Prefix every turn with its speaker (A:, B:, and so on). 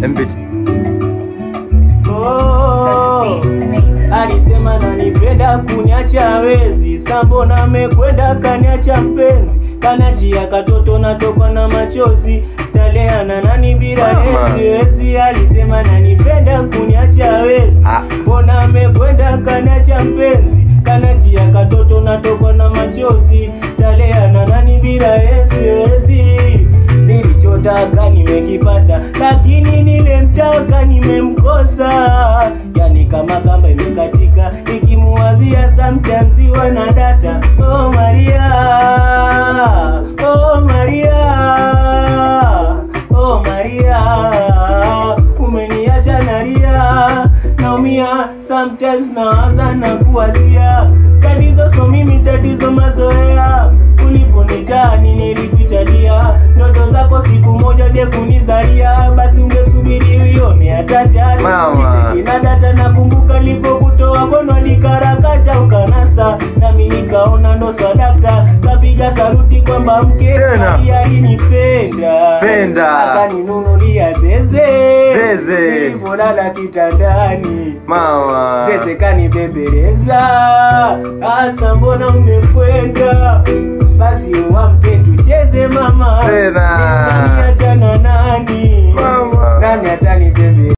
A: Mpiti.
B: Alisema nanipenda kuniacha hawezi, sambona amekwenda kaniacha mpenzi, kanachia katoto natokwa na machozi, taleana nani bila hezi. Alisema nanipenda kuniacha hawezi, mbona amekwenda kaniacha mpenzi, kanachia katoto natokwa na machozi, taleana nani bila hezi. Nilichotaka nimekipata, lakini nilemtaka nimemkosa. Yani kama kamba imekatika, nikimuwazia sometimes wana data. Oh Maria, oh Maria, oh Maria, umeniacha nalia, naumia sometimes nawaza na kuwazia. Tatizo so mimi, tatizo mazoea, uliponitani nilikuitalia, ndoto zako siku moja je kunizalia, basi ungesubiri uione hatajari. Kicheki data nakumbuka lipokutoa kono nikarakata ukanasa, nami nikaona ndo sadaka, kapiga saruti kwamba mke alinipenda, akaninunulia zeze nilipolala kitandani, zeze kanibembeleza, asa mbona umekwenda, basi uamke tucheze mama, nani achana nani, nani